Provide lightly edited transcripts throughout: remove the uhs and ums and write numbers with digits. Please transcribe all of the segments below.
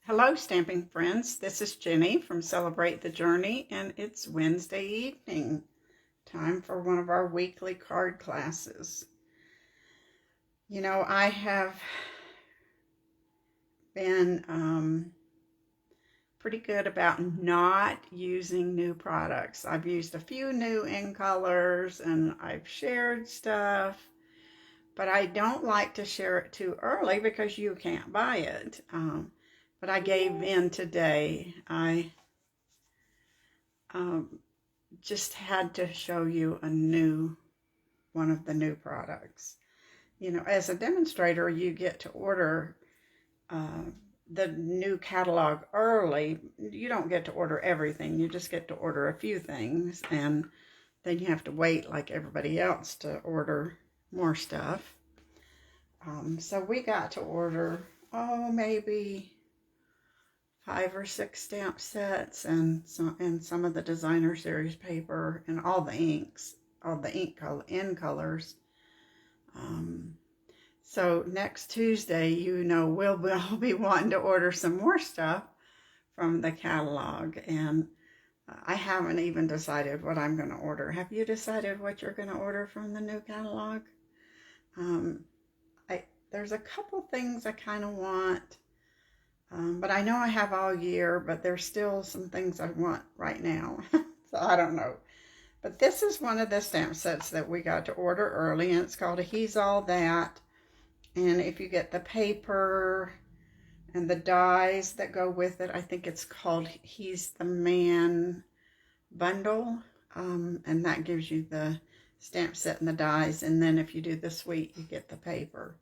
Hello, stamping friends. This is Jenny from Celebrate the Journey, and it's Wednesday evening. Time for one of our weekly card classes. You know, I have been pretty good about not using new products. I've used a few new ink colors and I've shared stuff, but I don't like to share it too early because you can't buy it. But I gave in today. I um, just had to show you one of the new products. You know, as a demonstrator, you get to order uh, the new catalog early. You don't get to order everything. You just get to order a few things, and then you have to wait like everybody else to order more stuff. So we got to order, maybe 5 or 6 stamp sets and some of the designer series paper and all the inks, all the in colors. Um, so next Tuesday, we'll be wanting to order some more stuff from the catalog, and I haven't even decided what I'm going to order. Have you decided what you're going to order from the new catalog? Um, there's a couple things I kind of want. But I know I have all year, but there's still some things I want right now. So I don't know. But this is one of the stamp sets that we got to order early, and it's called a He's All That. And if you get the paper and the dies that go with it, I think it's called He's the Man bundle. And that gives you the stamp set and the dies. And then if you do the suite, you get the paper.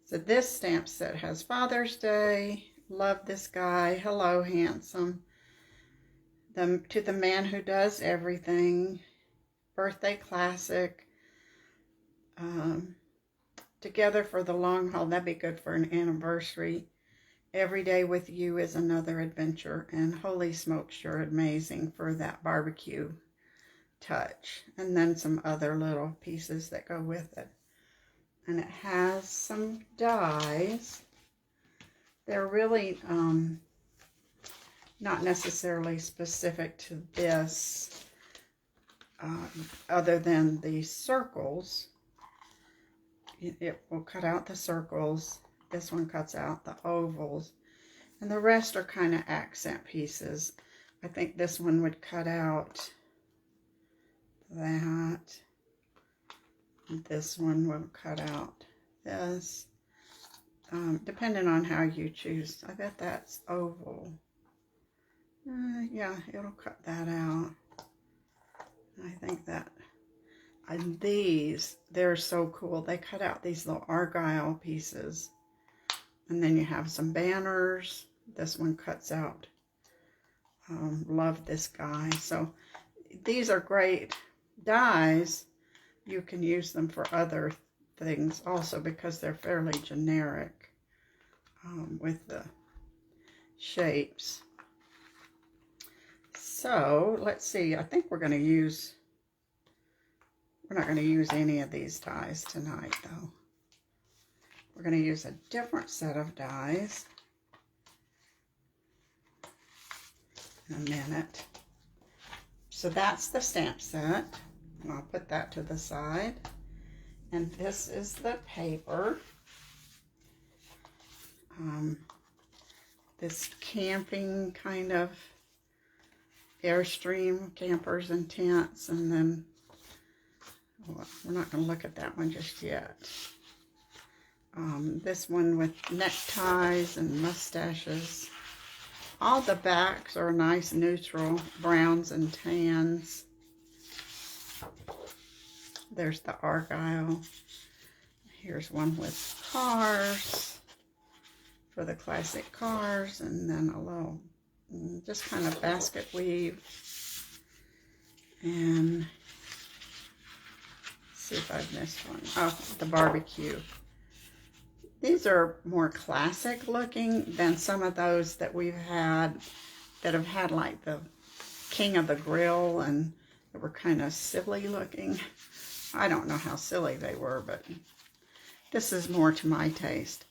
So this stamp set has Father's Day, Love This Guy, Hello Handsome, To the Man Who Does Everything, Birthday Classic, Together for the Long Haul, that'd be good for an anniversary, Every Day with You is Another Adventure, and Holy Smokes, You're Amazing for that barbecue touch, and then some other little pieces that go with it. And it has some dies. They're really not necessarily specific to this, other than the circles. It will cut out the circles. This one cuts out the ovals. And the rest are kind of accent pieces. I think this one would cut out that. This one will cut out this. Depending on how you choose. I bet that's oval. Yeah, it'll cut that out. I think that. And these, they're so cool. They cut out these little argyle pieces. And then you have some banners. This one cuts out Love This Guy. So these are great dies. You can use them for other things also because they're fairly generic with the shapes. So let's see, I think we're not going to use any of these dies tonight though. We're going to use a different set of dies in a minute. So that's the stamp set. And I'll put that to the side. And this is the paper. This camping kind of Airstream campers and tents. And then, we're not going to look at that one just yet. This one with neckties and mustaches. All the backs are nice neutral browns and tans. There's the argyle. Here's one with cars for the classic cars, and then a little just kind of basket weave. And see if I've missed one. Oh, the barbecue. These are more classic looking than some of those that we've had that have had like the King of the Grill and that were kind of silly looking. I don't know how silly they were, but this is more to my taste.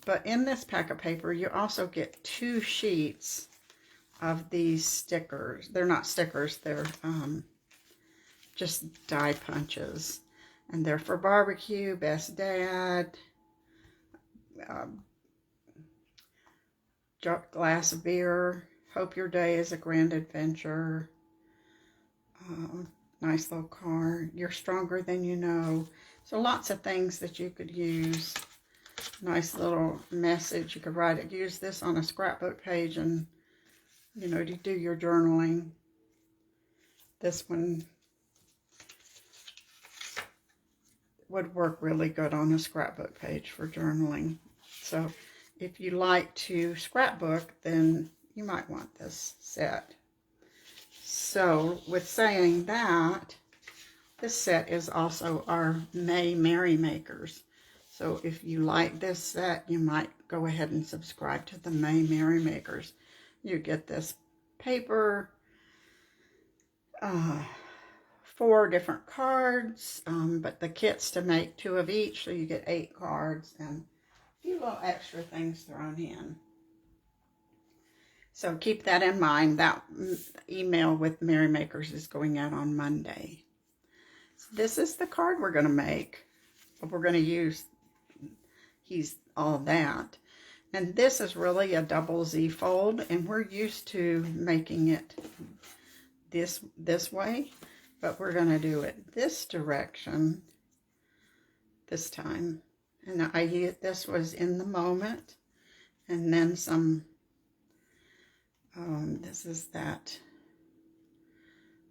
But in this pack of paper, you also get 2 sheets of these stickers. They're not stickers, they're just die punches. And they're for barbecue, best dad, glass of beer, hope your day is a grand adventure, nice little card, you're stronger than you know. So lots of things that you could use. Nice little message. You could write it, use this on a scrapbook page and, you know, to do your journaling. This one would work really good on a scrapbook page for journaling. So if you like to scrapbook, then you might want this set. So with saying that, this set is also our May Merry Makers. So if you like this set, you might go ahead and subscribe to the May Merry Makers. You get this paper, 4 different cards, but the kit's to make 2 of each, so you get 8 cards and a few little extra things thrown in. So keep that in mind. That email with Merry Makers is going out on Monday. So this is the card we're going to make. We're going to use He's All That. And this is really a double Z fold, and we're used to making it this way, but we're going to do it this direction this time. And this was In the Moment, and then some, this is that,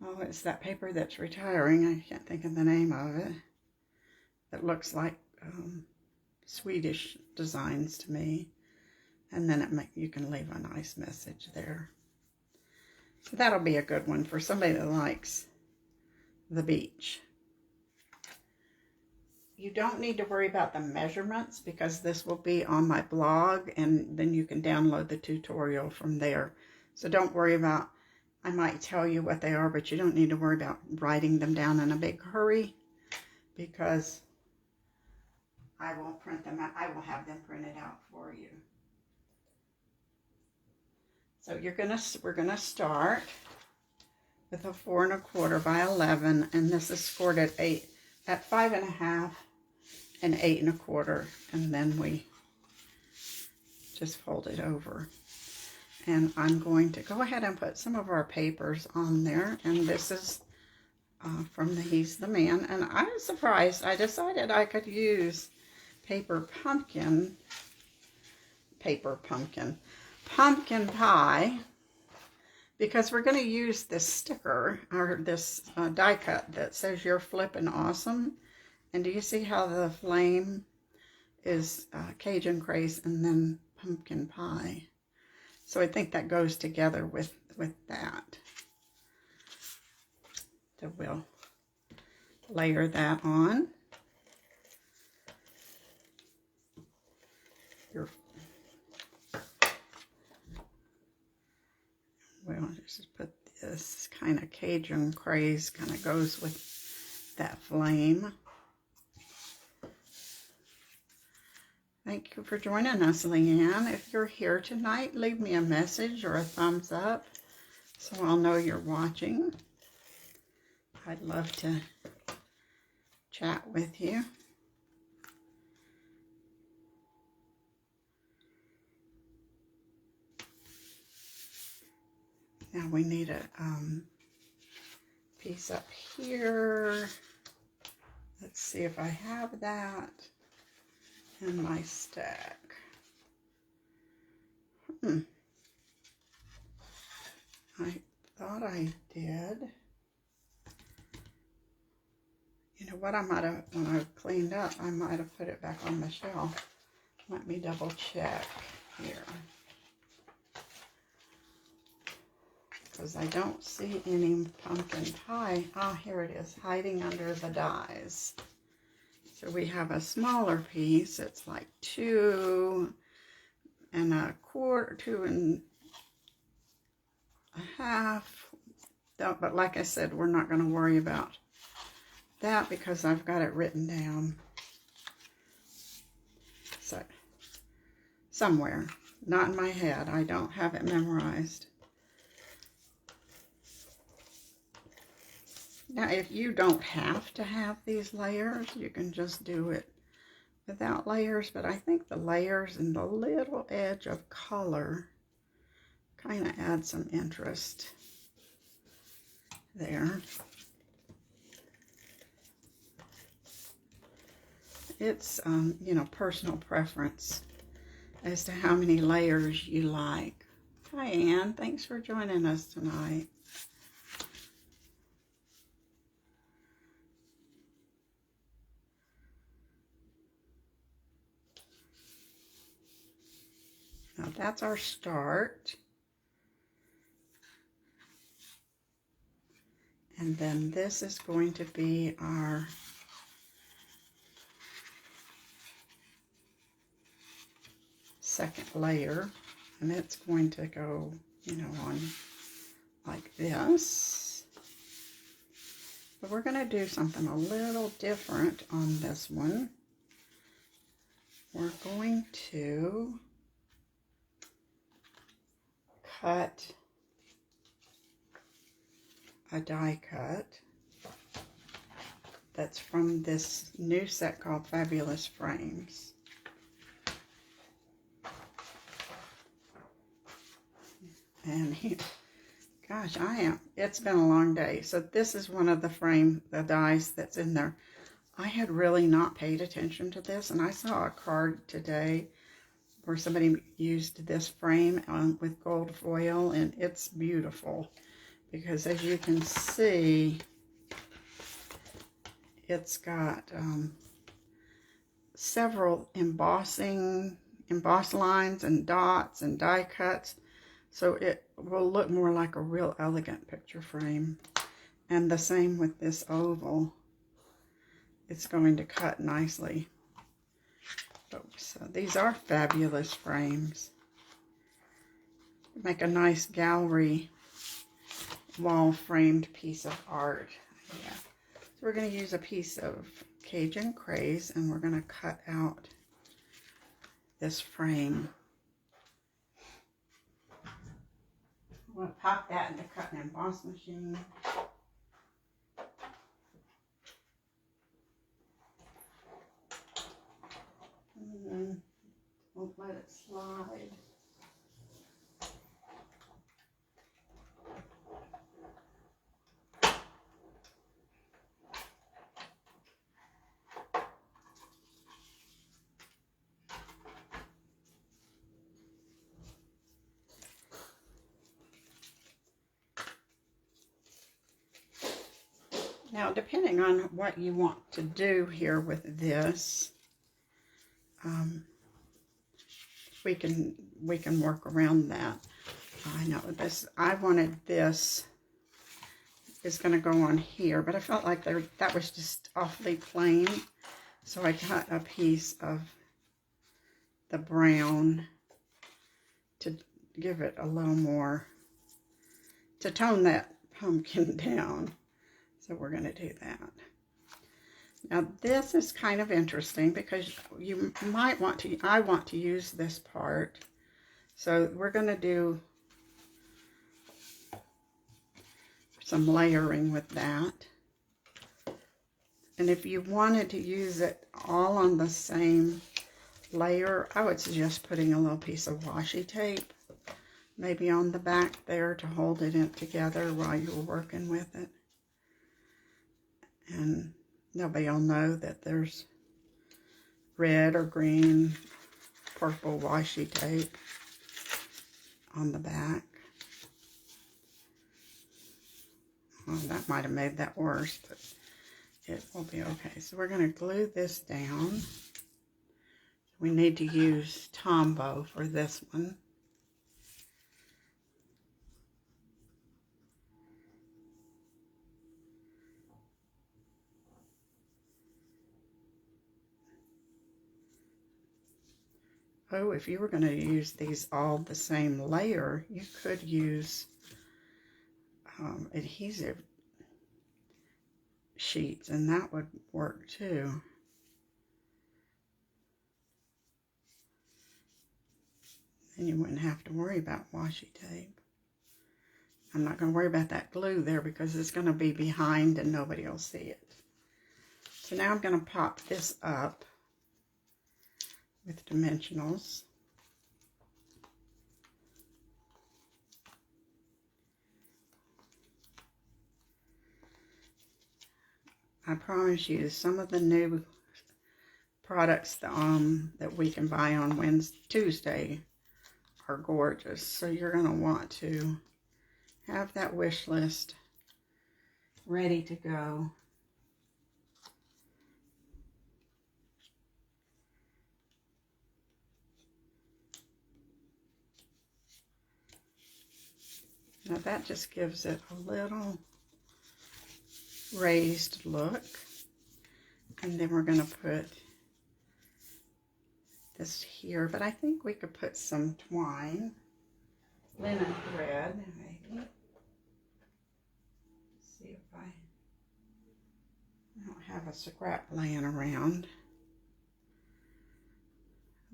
oh, it's that paper that's retiring. I can't think of the name of it. It looks like Swedish designs to me. And then you can leave a nice message there. So that'll be a good one for somebody that likes the beach. You don't need to worry about the measurements because this will be on my blog, and then you can download the tutorial from there. So don't worry about, I might tell you what they are, but you don't need to worry about writing them down in a big hurry because I won't print them out. I will have them printed out for you. So we're gonna start with a 4 1/4 by 11, and this is scored at 5 1/2 and 8 1/4, and then we just fold it over. And I'm going to go ahead and put some of our papers on there, and this is from the He's the Man. And I was surprised. I decided I could use pumpkin pie, because we're going to use this sticker, or this die cut that says you're flippin' awesome. And do you see how the flame is Cajun Craze and then pumpkin pie? So I think that goes together with that. So we'll layer that on. We'll just put this kind of Cajun Craze, kind of goes with that flame. Thank you for joining us, Leanne. If you're here tonight, leave me a message or a thumbs up so I'll know you're watching. I'd love to chat with you. Now we need a piece up here. Let's see if I have that in my stack. I thought I did. You know what, I might have, when I cleaned up, I might have put it back on the shelf. Let me double check here. Because I don't see any pumpkin pie. Ah, here it is, hiding under the dies. So we have a smaller piece. It's like 2 1/4, 2 1/2. But like I said, we're not going to worry about that because I've got it written down. So somewhere. Not in my head. I don't have it memorized. Now, if you don't have to have these layers, you can just do it without layers. But I think the layers and the little edge of color kind of add some interest there. It's, you know, personal preference as to how many layers you like. Hi, Ann. Thanks for joining us tonight. Now, that's our start. And then this is going to be our second layer, and it's going to go, you know, on like this. But we're going to do something a little different on this one. We're going to cut a die cut that's from this new set called Fabulous Frames. And gosh, it's been a long day. So this is one of the dies that's in there. I had really not paid attention to this, and I saw a card today where somebody used this frame with gold foil, and it's beautiful because, as you can see, it's got several embossed lines and dots and die cuts. So it will look more like a real elegant picture frame. And the same with this oval. It's going to cut nicely. So these are fabulous frames. Make a nice gallery wall framed piece of art. Yeah. So we're going to use a piece of Cajun Craze, and we're going to cut out this frame. I'm going to pop that in the cut and emboss machine. And won't let it slide. Now, depending on what you want to do here with this, we can work around that. I know this. I wanted this is going to go on here, but I felt like that was just awfully plain, so I cut a piece of the brown to give it a little more, to tone that pumpkin down. So we're going to do that. Now this is kind of interesting because you might want to, I want to use this part. So we're going to do some layering with that. And if you wanted to use it all on the same layer, I would suggest putting a little piece of washi tape maybe on the back there to hold it in together while you're working with it. And nobody will know that there's red or green, purple washi tape on the back. Well, that might have made that worse, but it will be okay. So we're going to glue this down. We need to use Tombow for this one. Oh, if you were going to use these all the same layer, you could use adhesive sheets, and that would work too. Then you wouldn't have to worry about washi tape. I'm not going to worry about that glue there because it's going to be behind and nobody will see it. So now I'm going to pop this up with dimensionals. I promise you, some of the new products that we can buy on Tuesday are gorgeous. So you're going to want to have that wish list ready to go. Now that just gives it a little raised look. And then we're going to put this here, but I think we could put some twine, linen thread, maybe. Let's see if I don't have a scrap laying around.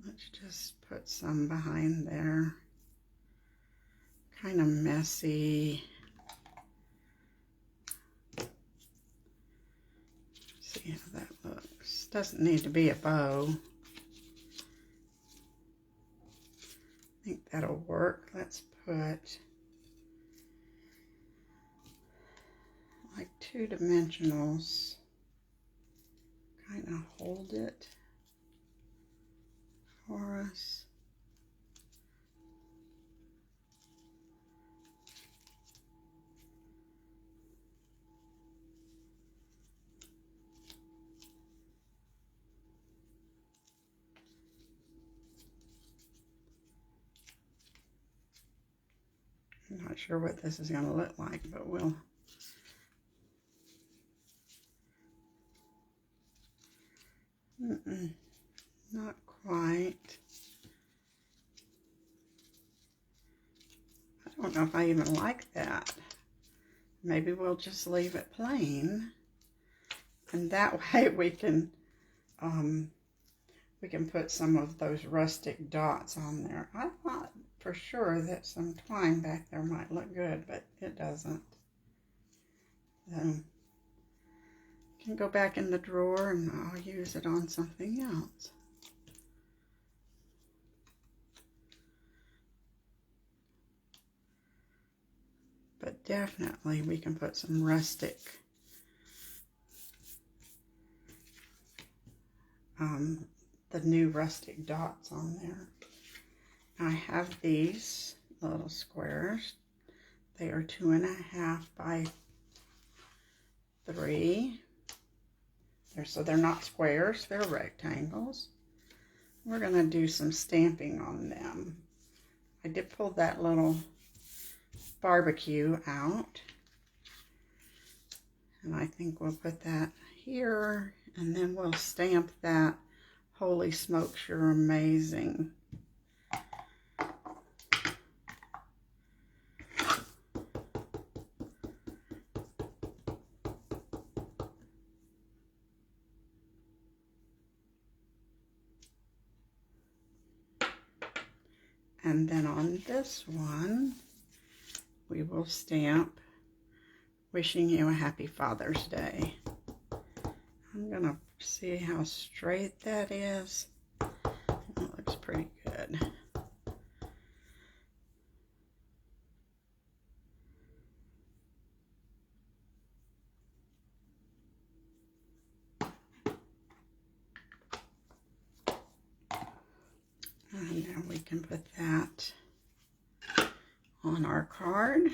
Let's just put some behind there. Kind of messy. See how that looks. Doesn't need to be a bow. I think that'll work. Let's put like 2 dimensionals. Kind of hold it for us. I'm not sure what this is going to look like, but we'll not quite. I don't know if I even like that. Maybe we'll just leave it plain, and that way we can put some of those rustic dots on there. I thought for sure that some twine back there might look good, but it doesn't. So can go back in the drawer and I'll use it on something else. But definitely we can put some rustic the new rustic dots on there. I have these little squares. They are 2.5 by 3. So they're not squares, they're rectangles. We're going to do some stamping on them. I did pull that little barbecue out. And I think we'll put that here, and then we'll stamp that Holy Smokes, You're Amazing. And then on this one, we will stamp Wishing You a Happy Father's Day. I'm going to see how straight that is. That looks pretty good. And now we can put that on our card.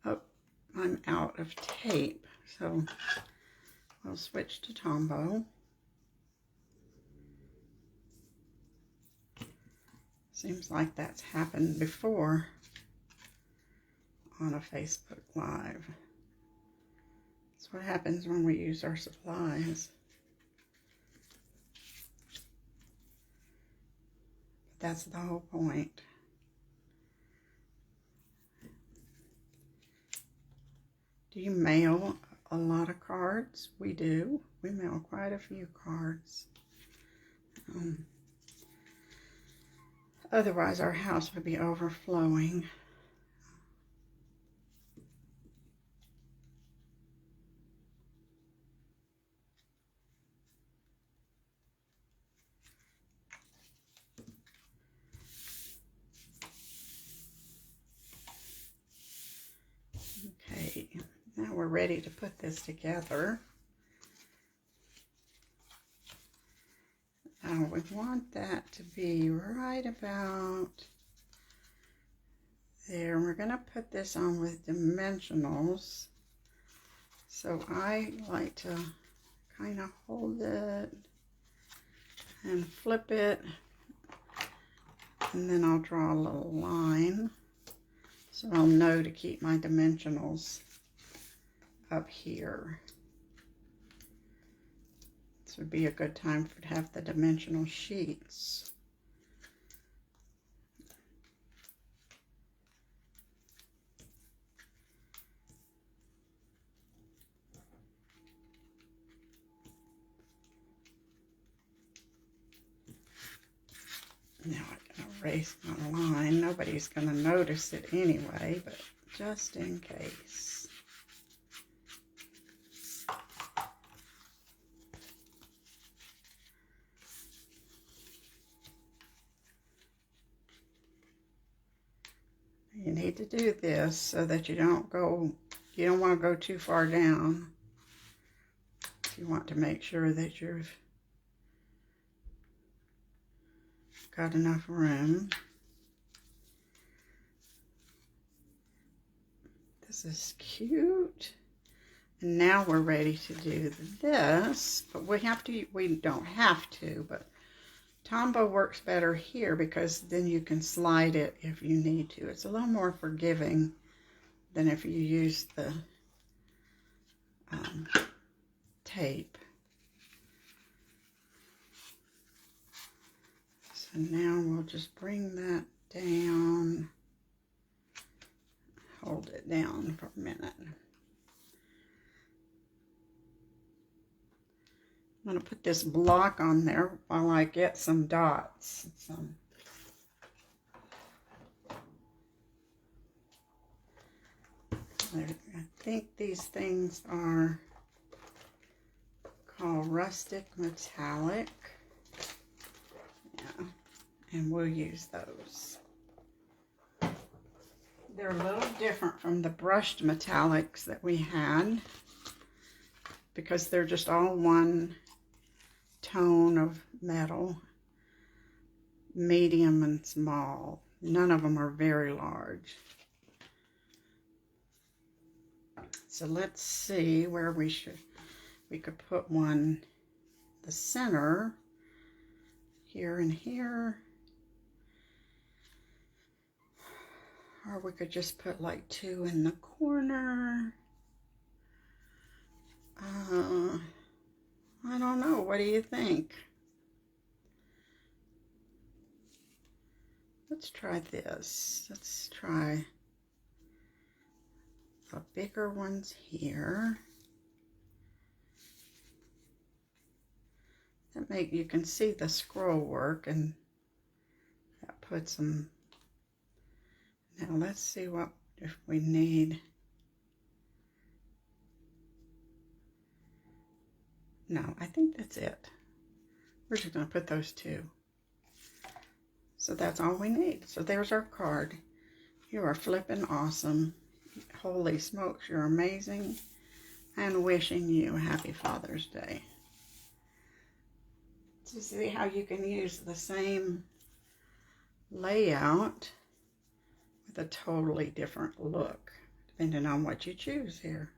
Oh, I'm out of tape, so we'll switch to Tombow. Seems like that's happened before on a Facebook Live. That's what happens when we use our supplies. But that's the whole point. Do you mail a lot of cards. We do. We mail quite a few cards. Otherwise, our house would be overflowing. Okay, now we're ready to put this together. Now we want that to be right about there. We're going to put this on with dimensionals. So I like to kind of hold it and flip it, and then I'll draw a little line so I'll know to keep my dimensionals up here. This would be a good time to have the dimensional sheets. Now I can erase my line. Nobody's going to notice it anyway, but just in case. You need to do this so that you don't want to go too far down. You want to make sure that you've got enough room. This is cute. And now we're ready to do this, but we don't have to, but Tombow works better here because then you can slide it if you need to. It's a little more forgiving than if you use the tape. So now we'll just bring that down, hold it down for a minute. I'm going to put this block on there while I get some dots. I think these things are called rustic metallic. Yeah, and we'll use those. They're a little different from the brushed metallics that we had because they're just all one tone of metal, medium and small. None of them are very large. So let's see where we could put one, the center, here and here. Or we could just put like two in the corner. I don't know. What do you think? Let's try this. Let's try the bigger ones here. You can see the scroll work, and that puts them. Now let's see if we need. No, I think that's it. We're just going to put those two. So that's all we need. So there's our card. You are flipping awesome. Holy smokes, you're amazing. And wishing you a happy Father's Day. To see how you can use the same layout with a totally different look, depending on what you choose here.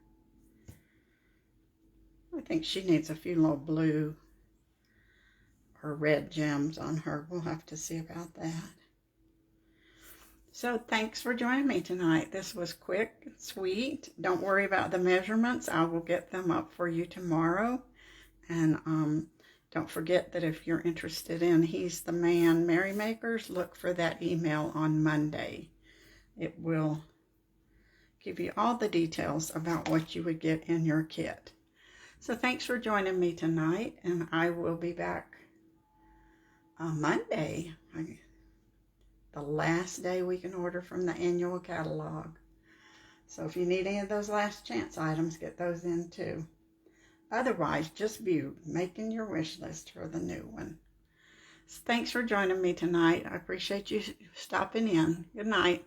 I think she needs a few little blue or red gems on her. We'll have to see about that. So thanks for joining me tonight. This was quick and sweet. Don't worry about the measurements. I will get them up for you tomorrow. And don't forget that if you're interested in He's the Man Merrymakers, look for that email on Monday. It will give you all the details about what you would get in your kit. So thanks for joining me tonight, and I will be back on Monday, the last day we can order from the annual catalog. So if you need any of those last chance items, get those in too. Otherwise, just be making your wish list for the new one. So thanks for joining me tonight. I appreciate you stopping in. Good night.